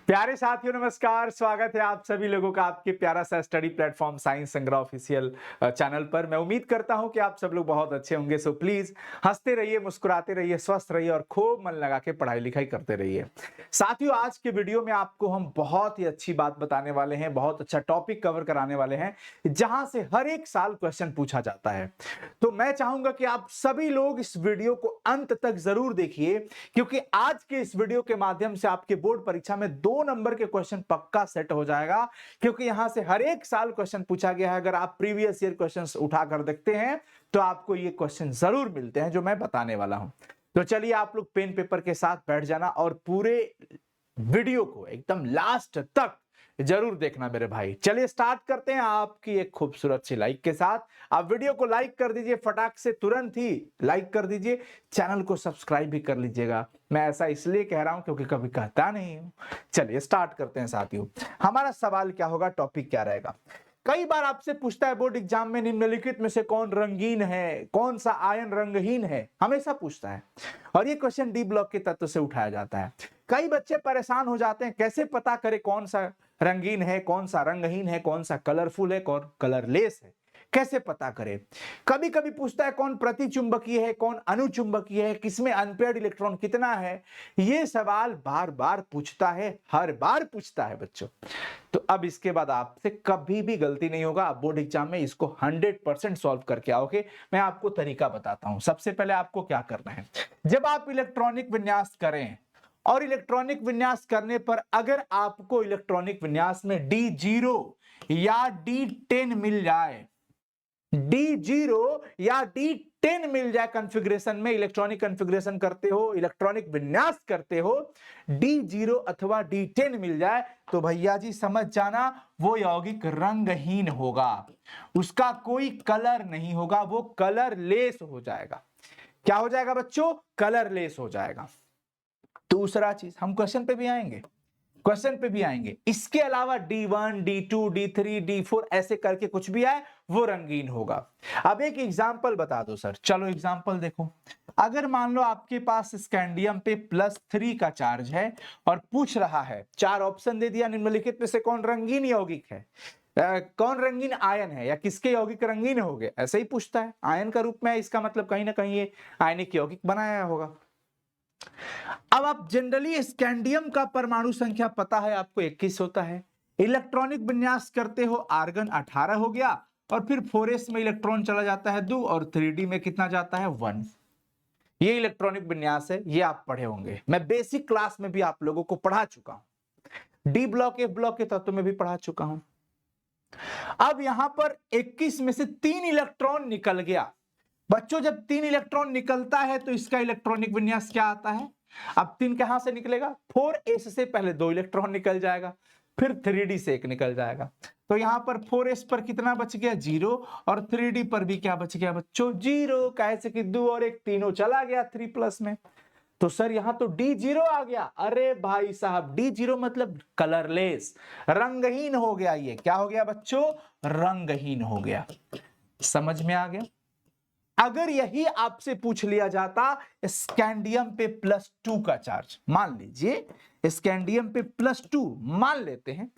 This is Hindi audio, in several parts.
प्यारे साथियों नमस्कार। स्वागत है आप सभी लोगों का आपके प्यारा सा स्टडी प्लेटफॉर्म साइंस संग्रह ऑफिशियल चैनल पर। मैं उम्मीद करता हूं कि आप सब लोग बहुत अच्छे होंगे। सो प्लीज हंसते रहिए, मुस्कुराते रहिए, स्वस्थ रहिए और खूब मन लगा के पढ़ाई लिखाई करते रहिए। साथियों, आज के वीडियो में आपको हम बहुत ही अच्छी बात बताने वाले हैं, बहुत अच्छा टॉपिक कवर कराने वाले हैं जहां से हर एक साल क्वेश्चन पूछा जाता है। तो मैं चाहूंगा कि आप सभी लोग इस वीडियो को अंत तक जरूर देखिए, क्योंकि आज के इस वीडियो के माध्यम से आपके बोर्ड परीक्षा में 2 नंबर के क्वेश्चन पक्का सेट हो जाएगा। क्योंकि यहां से हर एक साल क्वेश्चन पूछा गया है। अगर आप प्रीवियस ईयर क्वेश्चंस उठाकर देखते हैं तो आपको ये क्वेश्चन जरूर मिलते हैं जो मैं बताने वाला हूं। तो चलिए आप लोग पेन पेपर के साथ बैठ जाना और पूरे वीडियो को एकदम लास्ट तक जरूर देखना मेरे भाई। चलिए स्टार्ट करते हैं आपकी एक खूबसूरत सी लाइक के साथ। आप वीडियो को लाइक कर दीजिए, फटाक से तुरंत ही लाइक कर दीजिए। चैनल को सब्सक्राइब भी कर लीजिएगा। मैं ऐसा इसलिए कह रहा हूं क्योंकि कभी कहता नहीं हूं। चलिए स्टार्ट करते हैं साथियों। हमारा सवाल क्या होगा, टॉपिक क्या रहेगा। कई बार आपसे पूछता है बोर्ड एग्जाम में, निम्नलिखित में से कौन रंगीन है, कौन सा आयन रंगहीन है, हमेशा पूछता है। और ये क्वेश्चन डी ब्लॉक के तत्व से उठाया जाता है। कई बच्चे परेशान हो जाते हैं, कैसे पता करें कौन सा रंगीन है, कौन सा रंगहीन है, कौन सा कलरफुल है, कौन कलरलेस है, कैसे पता करें। कभी कभी पूछता है कौन प्रतिचुंबकीय है, कौन अनुचुंबकीय है, किसमें अनपेयर्ड इलेक्ट्रॉन कितना है। ये सवाल बार बार पूछता है, हर बार पूछता है बच्चों। तो अब इसके बाद आपसे कभी भी गलती नहीं होगा। आप बोर्ड एग्जाम में इसको 100% सॉल्व करके आओगे। मैं आपको तरीका बताता हूं। सबसे पहले आपको क्या करना है, जब आप इलेक्ट्रॉनिक विन्यास करें और इलेक्ट्रॉनिक विन्यास करने पर अगर आपको इलेक्ट्रॉनिक विन्यास में D0 या D10 मिल जाए, D0 या D10 मिल जाए कॉन्फ़िगरेशन में, इलेक्ट्रॉनिक कॉन्फ़िगरेशन करते हो, इलेक्ट्रॉनिक विन्यास करते हो, D0 अथवा D10 मिल जाए तो भैया जी समझ जाना वो यौगिक रंगहीन होगा। उसका कोई कलर नहीं होगा, वो कलरलेस हो जाएगा। क्या हो जाएगा बच्चों? कलरलेस हो जाएगा। दूसरा चीज, हम क्वेश्चन पे भी आएंगे, क्वेश्चन पे भी आएंगे। इसके अलावा D1, D2, D3, D4 ऐसे करके कुछ भी आए वो रंगीन होगा। अब एक एग्जांपल बता दो सर। चलो एग्जांपल देखो। अगर मान लो आपके पास स्कैंडियम पे +3 का चार्ज है और पूछ रहा है, 4 ऑप्शन दे दिया, निम्नलिखित में से कौन रंगीन यौगिक है, कौन रंगीन आयन है, या किसके यौगिक रंगीन हो गए, ऐसे ही पूछता है। आयन का रूप में है, इसका मतलब कहीं ना कहीं ये आयनिक यौगिक बनाया होगा। अब आप जनरली स्कैंडियम का परमाणु संख्या पता है आपको 21 होता है। इलेक्ट्रॉनिक विन्यास करते हो, आर्गन 18 हो गया और फिर 4s में इलेक्ट्रॉन चला जाता है 2 और 3d में कितना जाता है 1। ये इलेक्ट्रॉनिक विन्यास है, ये आप पढ़े होंगे। मैं बेसिक क्लास में भी आप लोगों को पढ़ा चुका हूं, डी ब्लॉक एफ ब्लॉक के तत्व में भी पढ़ा चुका हूं। अब यहां पर 21 में से 3 इलेक्ट्रॉन निकल गया। बच्चों जब 3 इलेक्ट्रॉन निकलता है तो इसका इलेक्ट्रॉनिक विन्यास क्या आता है। अब 3 कहां से निकलेगा, 4s से पहले 2 इलेक्ट्रॉन निकल जाएगा, फिर 3d से 1 निकल जाएगा। तो यहां पर 4s पर कितना बच गया 0 और 3d पर भी क्या बच गया बच्चों 0। कैसे कि 2 और 1 तीनों चला गया 3+ में। तो सर यहां तो D0 आ गया। अरे भाई साहब, D0 मतलब कलरलेस, रंगहीन हो गया। ये क्या हो गया बच्चों, रंगहीन हो गया। समझ में आ गया। अगर यही आपसे पूछ लिया जाता स्कैंडियम पे +2 का चार्ज, मान लीजिए स्कैंडियम पे +2 मान लेते हैं,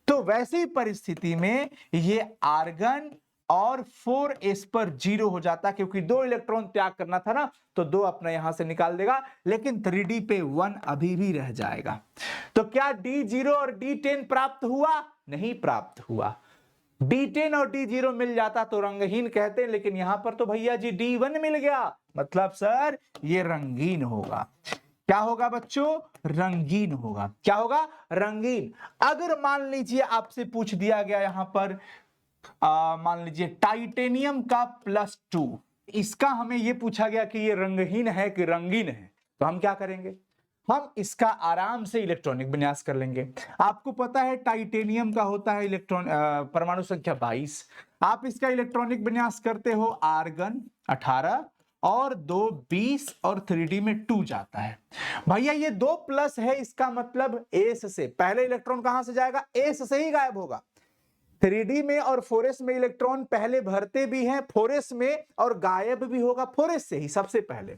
तो वैसी परिस्थिति में ये आर्गन और 4s पर 0 हो जाता, क्योंकि 2 इलेक्ट्रॉन त्याग करना था ना, तो 2 अपना यहां से निकाल देगा, लेकिन 3d पे 1 अभी भी रह जाएगा। तो क्या D0 और D10 प्राप्त हुआ? नहीं प्राप्त हुआ। D10 और D0 मिल जाता तो रंगहीन कहते, लेकिन यहां पर तो भैया जी D1 मिल गया, मतलब सर ये रंगीन होगा। क्या होगा बच्चों, रंगीन होगा। क्या होगा, रंगीन। अगर मान लीजिए आपसे पूछ दिया गया यहां पर मान लीजिए टाइटेनियम का +2, इसका हमें यह पूछा गया कि ये रंगहीन है कि रंगीन है, तो हम क्या करेंगे, हम इसका आराम से इलेक्ट्रॉनिक विन्यास कर लेंगे। आपको पता है टाइटेनियम का होता है इलेक्ट्रॉन परमाणु संख्या 22। आप इसका इलेक्ट्रॉनिक विन्यास करते हो, आर्गन 18 और 2 20 और 3d में 2 जाता है। भैया ये 2+ है, इसका मतलब एस से पहले इलेक्ट्रॉन कहां से जाएगा, एस से ही गायब होगा। 3D में और 4s में इलेक्ट्रॉन पहले भरते भी हैं 4s में और गायब भी होगा 4s से ही सबसे पहले।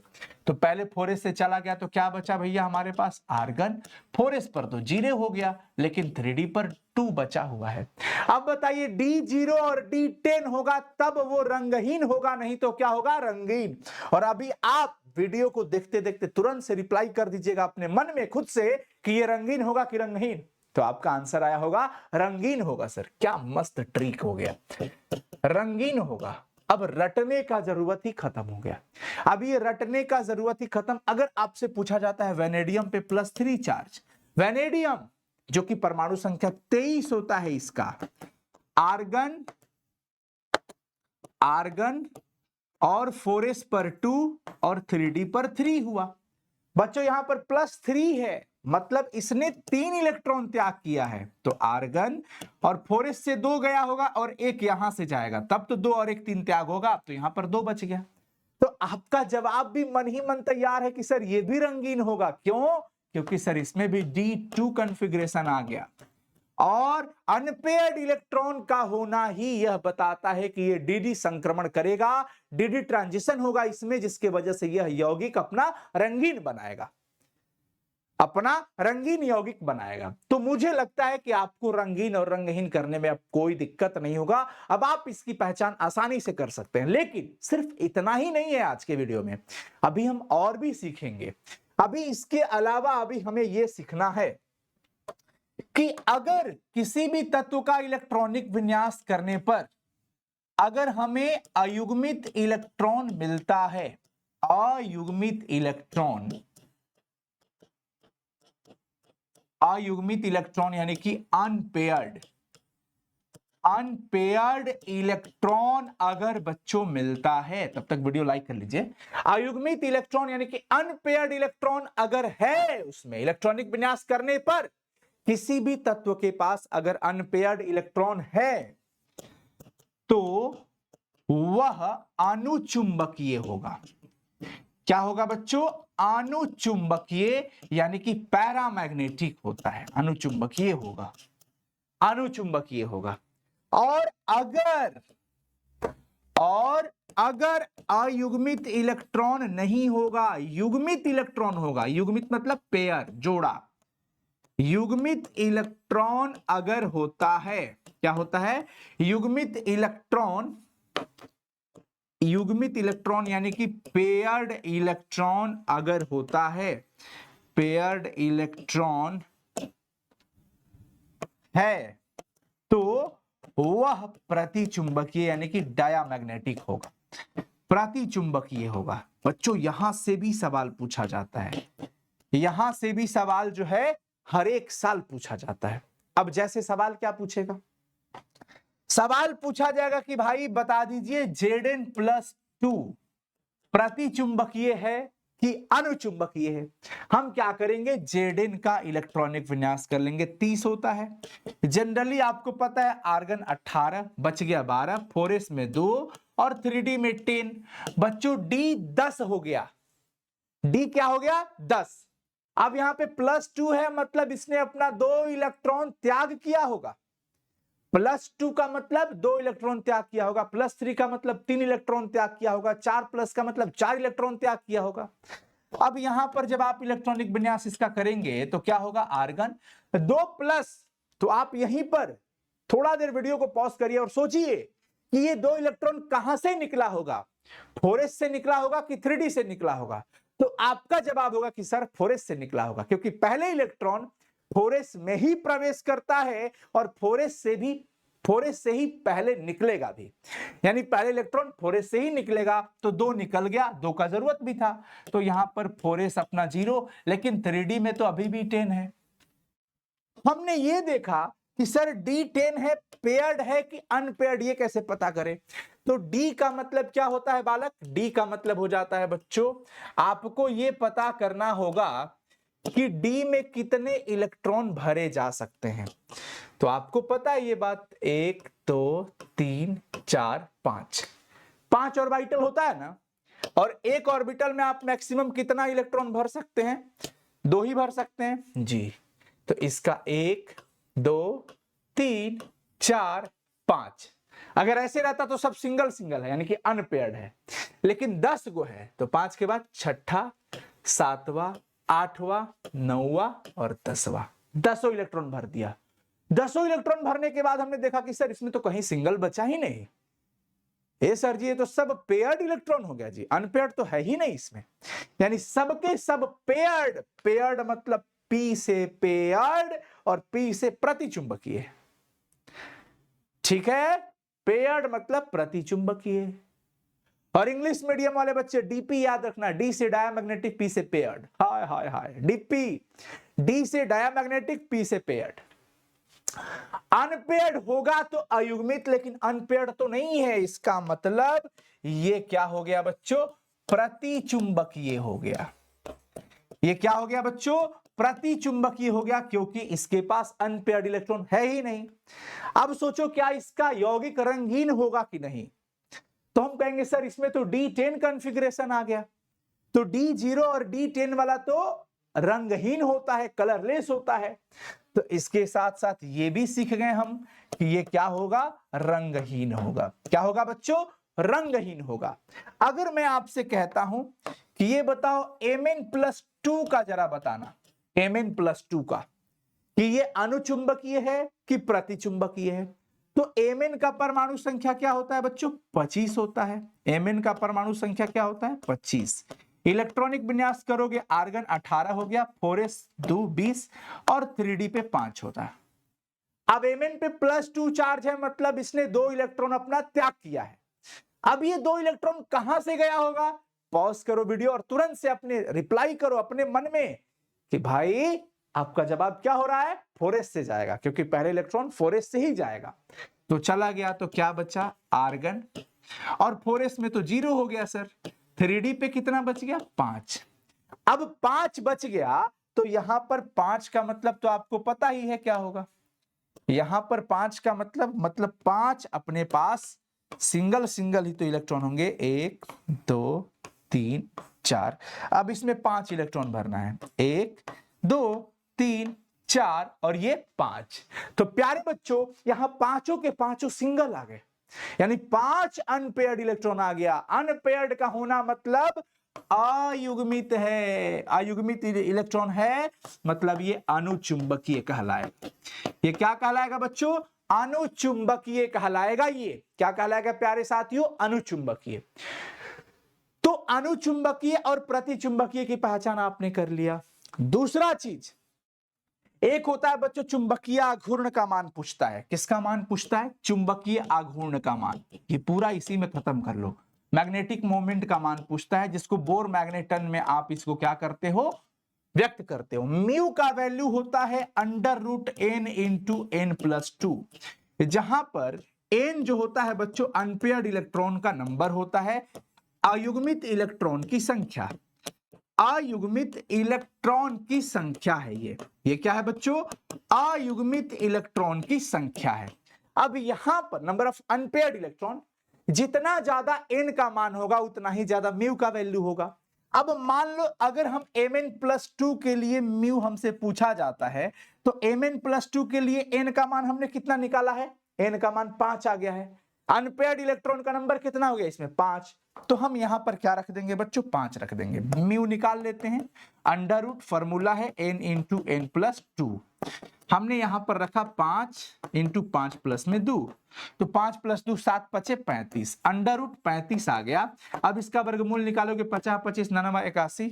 तो पहले 4s से चला गया तो क्या बचा भैया हमारे पास आर्गन। 4s पर तो 0 हो गया लेकिन 3D पर 2 बचा हुआ है। अब बताइए D0 और D10 होगा तब वो रंगहीन होगा, नहीं तो क्या होगा रंगीन। और अभी आप वीडियो को देखते देखते तुरंत से रिप्लाई कर दीजिएगा अपने मन में खुद से कि ये रंगीन होगा कि रंगहीन। तो आपका आंसर आया होगा रंगीन होगा। सर क्या मस्त ट्रिक हो गया, रंगीन होगा। अब रटने का जरूरत ही खत्म हो गया। अब ये रटने का जरूरत ही खत्म। अगर आपसे पूछा जाता है वेनेडियम पे +3 चार्ज, वेनेडियम जो कि परमाणु संख्या 23 होता है इसका, आर्गन आर्गन और 4s पर 2 और 3D पर 3 हुआ। बच्चों यहां पर +3 है मतलब इसने 3 इलेक्ट्रॉन त्याग किया है। तो आर्गन और 4s से 2 गया होगा और 1 यहां से जाएगा, तब तो 2 और 1 3 त्याग होगा। तो यहां पर 2 बच गया। तो आपका जवाब भी मन ही मन तैयार है कि सर ये भी रंगीन होगा। क्यों? क्योंकि सर इसमें भी D2 कॉन्फ़िगरेशन आ गया और अनपेयर्ड इलेक्ट्रॉन का होना ही यह बताता है कि ये dd संक्रमण करेगा, dd ट्रांजिशन होगा इसमें, जिसके वजह से यह यौगिक अपना रंगीन बनाएगा, अपना रंगीन यौगिक बनाएगा। तो मुझे लगता है कि आपको रंगीन और रंगहीन करने में अब कोई दिक्कत नहीं होगा। अब आप इसकी पहचान आसानी से कर सकते हैं। लेकिन सिर्फ इतना ही नहीं है आज के वीडियो में, अभी हम और भी सीखेंगे। अभी इसके अलावा अभी हमें यह सीखना है कि अगर किसी भी तत्व का इलेक्ट्रॉनिक विन्यास करने पर अगर हमें अयुग्मित इलेक्ट्रॉन मिलता है, अयुग्मित इलेक्ट्रॉन यानी कि अनपेयर्ड इलेक्ट्रॉन अगर बच्चों मिलता है, तब तक वीडियो लाइक कर लीजिए। अयुग्मित इलेक्ट्रॉन यानी कि अनपेयर्ड इलेक्ट्रॉन अगर है उसमें इलेक्ट्रॉनिक विन्यास करने पर, किसी भी तत्व के पास अगर अनपेयर्ड इलेक्ट्रॉन है तो वह अनुचुंबकीय होगा। क्या होगा बच्चों? अनुचुंबकीय यानी कि पैरामैग्नेटिक होता है, अनुचुंबकीय होगा, अनुचुंबकीय होगा। और अगर अयुग्मित इलेक्ट्रॉन नहीं होगा, युग्मित इलेक्ट्रॉन होगा, युग्मित मतलब पेयर, जोड़ा, युग्मित इलेक्ट्रॉन अगर होता है, क्या होता है? युग्मित इलेक्ट्रॉन यानी कि पेयर्ड इलेक्ट्रॉन अगर होता है, पेयर्ड इलेक्ट्रॉन है तो वह प्रतिचुंबकीय यानी कि डायामैग्नेटिक होगा, प्रतिचुंबकीय होगा। बच्चों यहां से भी सवाल पूछा जाता है, यहां से भी सवाल जो है हर एक साल पूछा जाता है। अब जैसे सवाल क्या पूछेगा? सवाल पूछा जाएगा कि भाई बता दीजिए Zn+2 प्रतिचुंबकीय है कि अनुचुंबकीय है। हम क्या करेंगे? Zn का इलेक्ट्रॉनिक विन्यास कर लेंगे, 30 होता है। जनरली आपको पता है आर्गन 18 बच गया 12, 4s में 2 और 3D में 10। बच्चों D 10 हो गया, D क्या हो गया? 10। अब यहां पे +2 है मतलब इसने अपना 2 इलेक्ट्रॉन त्याग किया होगा। +2 का मतलब 2 इलेक्ट्रॉन त्याग किया होगा, +3 का मतलब 3 इलेक्ट्रॉन त्याग किया होगा, 4+ का मतलब 4 इलेक्ट्रॉन त्याग किया होगा। अब यहां पर जब आप इलेक्ट्रॉनिक विन्यास इसका करेंगे तो क्या होगा? आर्गन 2+। तो आप यहीं पर थोड़ा देर वीडियो को पॉज करिए और सोचिए कि ये 2 इलेक्ट्रॉन कहां से निकला होगा, 4s से निकला होगा कि 3D से निकला होगा? तो आपका जवाब होगा कि सर 4s से निकला होगा, क्योंकि पहले इलेक्ट्रॉन 4s में ही प्रवेश करता है और 4s से ही पहले निकलेगा भी, यानी पहले इलेक्ट्रॉन 4s से ही निकलेगा। तो 2 निकल गया, 2 का जरूरत भी था, तो यहां पर 4s अपना 0, लेकिन 3D में तो अभी भी 10 है। हमने ये देखा कि सर D10 है, पेयर्ड है कि अनपेयर्ड, ये कैसे पता करें? तो D का मतलब क्या होता है बालक? D का मतलब हो जाता है बच्चों, आपको ये पता करना होगा कि D में कितने इलेक्ट्रॉन भरे जा सकते हैं। तो आपको पता है ये बात, 1 2 3 4 5 ऑर्बिटल होता है ना, और एक ऑर्बिटल में आप मैक्सिमम कितना इलेक्ट्रॉन भर सकते हैं? 2 ही भर सकते हैं जी। तो इसका 1 2 3 4 5। अगर ऐसे रहता तो सब सिंगल सिंगल है, यानी कि अनपेयर्ड है, लेकिन 10 गो है तो 5 के बाद छठा, सातवां, आठवां, नौवां और 10वां, 10 इलेक्ट्रॉन भर दिया। 10 इलेक्ट्रॉन भरने के बाद हमने देखा कि सर इसमें तो कहीं सिंगल बचा ही नहीं। ए सर जी, ये तो सब पेयर्ड इलेक्ट्रॉन हो गया जी, अनपेयर्ड तो है ही नहीं इसमें, यानी सबके सब पेयर्ड। पेयर्ड मतलब पी से पेयर्ड और पी से प्रतिचुंबकीय। ठीक है, पेयर्ड मतलब प्रतिचुंबकीय। और इंग्लिश मीडियम वाले बच्चे डीपी याद रखना, डी से डायामैग्नेटिक, पी से पेयर्ड। हाय हाय हाय, डीपी, डी से डायामैग्नेटिक, पी से पेयर्ड। अनपेयर्ड होगा तो अयुग्मित, लेकिन अनपेयर्ड तो नहीं है, इसका मतलब ये क्या हो गया बच्चों, प्रतिचुंबकीय हो गया। ये क्या हो गया बच्चों, प्रतिचुंबकीय हो गया, क्योंकि इसके पास अनपेयर्ड इलेक्ट्रॉन है ही नहीं। अब सोचो क्या इसका यौगिक रंगीन होगा कि नहीं, तो हम कहेंगे सर इसमें तो D10 कॉन्फ़िगरेशन आ गया, तो D0 और D10 वाला तो रंगहीन होता है, कलरलेस होता है। तो इसके साथ साथ ये भी सीख गए हम कि ये क्या होगा, रंगहीन होगा। क्या होगा बच्चों, रंगहीन होगा। अगर मैं आपसे कहता हूं कि ये बताओ Mn+2 का जरा बताना, Mn+2 का, कि ये अनुचुंबकीय है कि प्रतिचुंबकीय है, तो Mn का परमाणु संख्या क्या होता है बच्चों, 25 होता है। Mn का परमाणु संख्या क्या होता है, 25। इलेक्ट्रॉनिक विन्यास करोगे, आर्गन 18 हो गया, 4s2 20 और 3d पे 5 होता है। अब Mn पे +2 चार्ज है, मतलब इसने 2 इलेक्ट्रॉन अपना त्याग किया है। अब ये 2 इलेक्ट्रॉन कहां से गया होगा, पॉज करो वीडियो और तुरंत से अपने रिप्लाई करो अपने मन में कि भाई आपका जवाब क्या हो रहा है, 4s से जाएगा, क्योंकि पहले इलेक्ट्रॉन 4s से ही जाएगा। तो चला गया तो क्या बचा, आर्गन, और 4s में तो 0 हो गया सर। 3d पे कितना बच गया, 5। अब 5 बच गया तो यहां पर 5 का मतलब तो आपको पता ही है क्या होगा, यहां पर 5 का मतलब 5 अपने पास सिंगल सिंगल ही तो इलेक्ट्रॉन होंगे, 1 2 3 4। अब इसमें 5 इलेक्ट्रॉन भरना है, 1 2 3 4 और ये 5। तो प्यारे बच्चों यहां पांचों के पांचों सिंगल आ गए, यानी 5 अनपेयर्ड इलेक्ट्रॉन आ गया। अनपेयर्ड का होना मतलब अयुग्मित है, अयुग्मित इलेक्ट्रॉन है, मतलब ये अनुचुंबकीय कहलाएगा। ये क्या कहलाएगा बच्चों, अनुचुंबकीय कहलाएगा। ये क्या कहलाएगा प्यारे साथियों, अनुचुंबकीय। तो अनुचुंबकीय और प्रतिचुंबकीय की पहचान आपने कर लिया। दूसरा चीज, एक होता है बच्चों चुंबकीय आघूर्ण का मान पूछता है। किसका मान पूछता है, चुंबकीय आघूर्ण का मान। ये पूरा इसी में खत्म कर लो। मैग्नेटिक मोमेंट का मान पूछता है, जिसको बोर मैग्नेटन में आप इसको क्या करते हो, व्यक्त करते हो। म्यू का वैल्यू होता है √n × n+2, जहां पर n जो होता है बच्चों अनपेयर्ड इलेक्ट्रॉन का नंबर होता है, अयुग्मित इलेक्ट्रॉन की संख्या, अयुग्मित इलेक्ट्रॉन की संख्या है ये क्या है बच्चों, अयुग्मित इलेक्ट्रॉन की संख्या है। अब यहां पर नंबर ऑफ अनपेयर्ड इलेक्ट्रॉन, जितना ज्यादा n का मान होगा उतना ही ज्यादा म्यू का वैल्यू होगा। अब मान लो अगर हम Mn+2 के लिए म्यू हमसे पूछा जाता है, तो Mn+2 के लिए n का मान हमने कितना निकाला है, n का मान 5 आ गया है। अनपेयर्ड इलेक्ट्रॉन का नंबर कितना हो गया इसमें, 5। तो हम यहां पर क्या रख देंगे बच्चों, 5 रख देंगे। म्यू निकाल लेते हैं, √ फॉर्मूला है n × n+2। हमने यहां पर रखा 5 × 5 प्लस में 2, तो 5 + 2 7 5 35, √35 आ गया। अब इसका वर्गमूल निकालोगे, 50 25 99 81,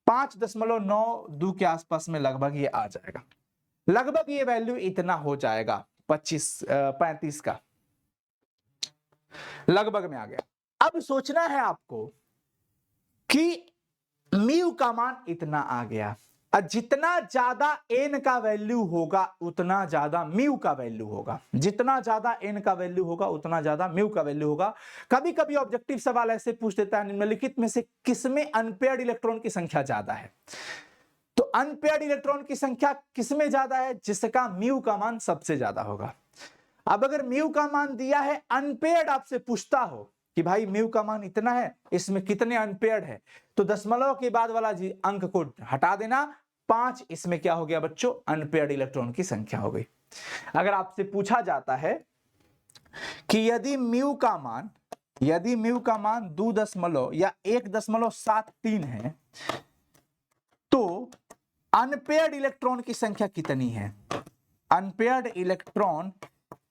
5.92 के आसपास में लगभग ये आ जाएगा। लगभग ये वैल्यू इतना हो जाएगा, 35 का लगभग में आ गया। अब सोचना है आपको कि म्यू का मान इतना आ गया, और जितना ज्यादा n का वैल्यू होगा उतना ज्यादा म्यू का वैल्यू होगा, जितना ज्यादा n का वैल्यू होगा उतना ज्यादा म्यू का वैल्यू होगा। कभी कभी ऑब्जेक्टिव सवाल ऐसे पूछ देता है, निम्नलिखित में से किसमें अनपेयर्ड इलेक्ट्रॉन की संख्या ज्यादा है। तो अनपेयर्ड इलेक्ट्रॉन की संख्या किसमें ज्यादा है, जिसका म्यू का मान सबसे ज्यादा होगा। अब अगर म्यू का मान दिया है, अनपेयर्ड आपसे पूछता हो कि भाई म्यू का मान इतना है, इसमें कितने अनपेयर्ड है, तो दशमलव के बाद वाला अंक को हटा देना, 5 इसमें क्या हो गया बच्चों, अनपेयर्ड इलेक्ट्रॉन की संख्या हो गई। अगर आपसे पूछा जाता है कि यदि म्यू का मान 2 या 1.73 है तो अनपेयर्ड इलेक्ट्रॉन की संख्या कितनी है, अनपेयर्ड इलेक्ट्रॉन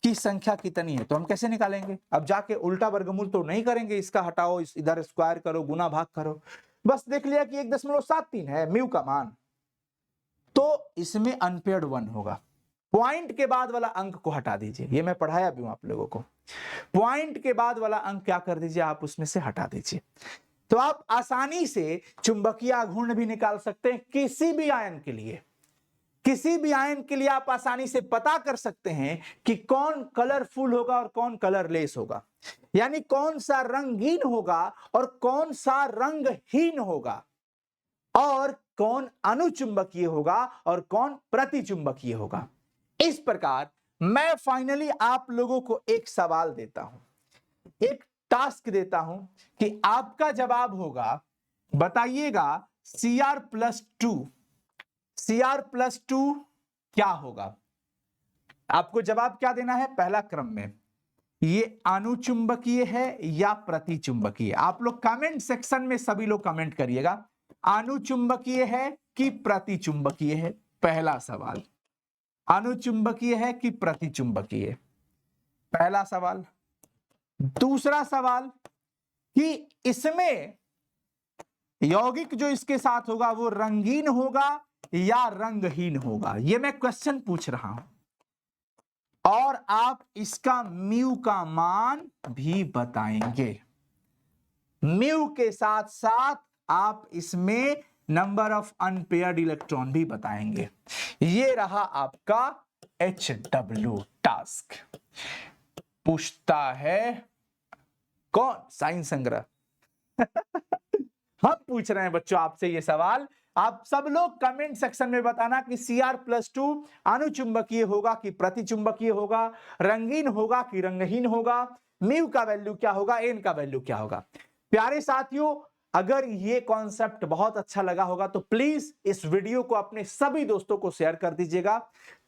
की संख्या कितनी है, तो हम कैसे निकालेंगे? अब जाके उल्टा वर्गमूल तो नहीं करेंगे, इसका हटाओ, इधर स्क्वायर करो, गुना भाग करो, बस देख लिया कि 1.73 है म्यू का मान, तो इसमें अनपेयर्ड 1 होगा। पॉइंट के बाद वाला अंक को हटा दीजिए, ये मैं पढ़ाया भी हूं आप लोगों को, पॉइंट के बाद वाला अंक क्या कर दीजिए, आप उसमें से हटा दीजिए, तो आप आसानी से चुंबकीय आघूर्ण भी निकाल सकते हैं। किसी भी आयन के लिए आप आसानी से पता कर सकते हैं कि कौन कलरफुल होगा और कौन कलरलेस होगा, यानी कौन सा रंगीन होगा और कौन सा रंगहीन होगा, और कौन अनुचुंबकीय होगा और कौन प्रतिचुंबकीय होगा। इस प्रकार मैं फाइनली आप लोगों को एक सवाल देता हूं, एक टास्क देता हूं कि आपका जवाब होगा, बताइएगा Cr+2 क्या होगा। आपको जवाब क्या देना है, पहला क्रम में ये अनुचुंबकीय है या प्रतिचुंबकीय। आप लोग कमेंट सेक्शन में सभी लोग कमेंट करिएगा, अनुचुंबकीय है कि प्रतिचुंबकीय है। पहला सवाल, अनुचुंबकीय है कि प्रतिचुंबकीय, पहला सवाल। दूसरा सवाल कि इसमें यौगिक जो इसके साथ होगा वो रंगीन होगा या रंगहीन होगा, ये मैं क्वेश्चन पूछ रहा हूं, और आप इसका म्यू का मान भी बताएंगे। म्यू के साथ साथ आप इसमें नंबर ऑफ अनपेयर्ड इलेक्ट्रॉन भी बताएंगे। ये रहा आपका HW टास्क। पूछता है कौन, साइंस संग्रह। हम पूछ रहे हैं बच्चों आपसे ये सवाल, आप सब लोग कमेंट सेक्शन में बताना कि Cr+2 अनुचुंबकीय होगा कि प्रतिचुंबकीय होगा, रंगीन होगा कि रंगहीन होगा, म्यू का वैल्यू क्या होगा, एन का वैल्यू क्या होगा। प्यारे साथियों, अगर ये कॉन्सेप्ट बहुत अच्छा लगा होगा तो प्लीज इस वीडियो को अपने सभी दोस्तों को शेयर कर दीजिएगा,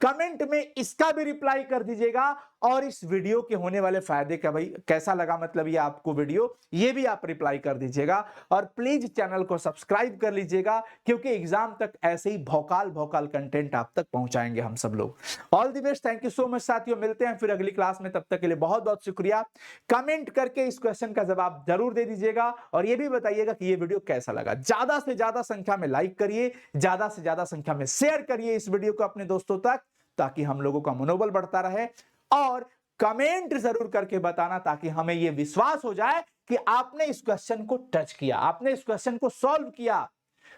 कमेंट में इसका भी रिप्लाई कर दीजिएगा, और इस वीडियो के होने वाले फायदे का भाई कैसा लगा, मतलब ये आपको वीडियो, ये भी आप रिप्लाई कर दीजिएगा, और प्लीज चैनल को सब्सक्राइब कर लीजिएगा, क्योंकि एग्जाम तक ऐसे ही भौकाल कंटेंट आप तक पहुंचाएंगे हम सब लोग। All the best, thank you so much साथियों, मिलते हैं फिर अगली क्लास में, तब तक के लिए बहुत बहुत शुक्रिया। कमेंट करके इस क्वेश्चन का जवाब जरूर दे दीजिएगा, और ये भी बताइएगा कि ये वीडियो कैसा लगा। ज्यादा से ज्यादा संख्या में लाइक करिए, ज्यादा से ज्यादा संख्या में शेयर करिए इस वीडियो को अपने दोस्तों तक, ताकि हम लोगों का मनोबल बढ़ता रहे, और कमेंट जरूर करके बताना ताकि हमें यह विश्वास हो जाए कि आपने इस क्वेश्चन को टच किया, आपने इस क्वेश्चन को सॉल्व किया,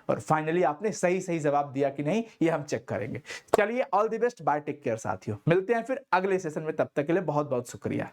और फाइनली आपने सही जवाब दिया कि नहीं, ये हम चेक करेंगे। चलिए, all the best, bye, take care साथियों, मिलते हैं फिर अगले सेशन में, तब तक के लिए बहुत बहुत शुक्रिया।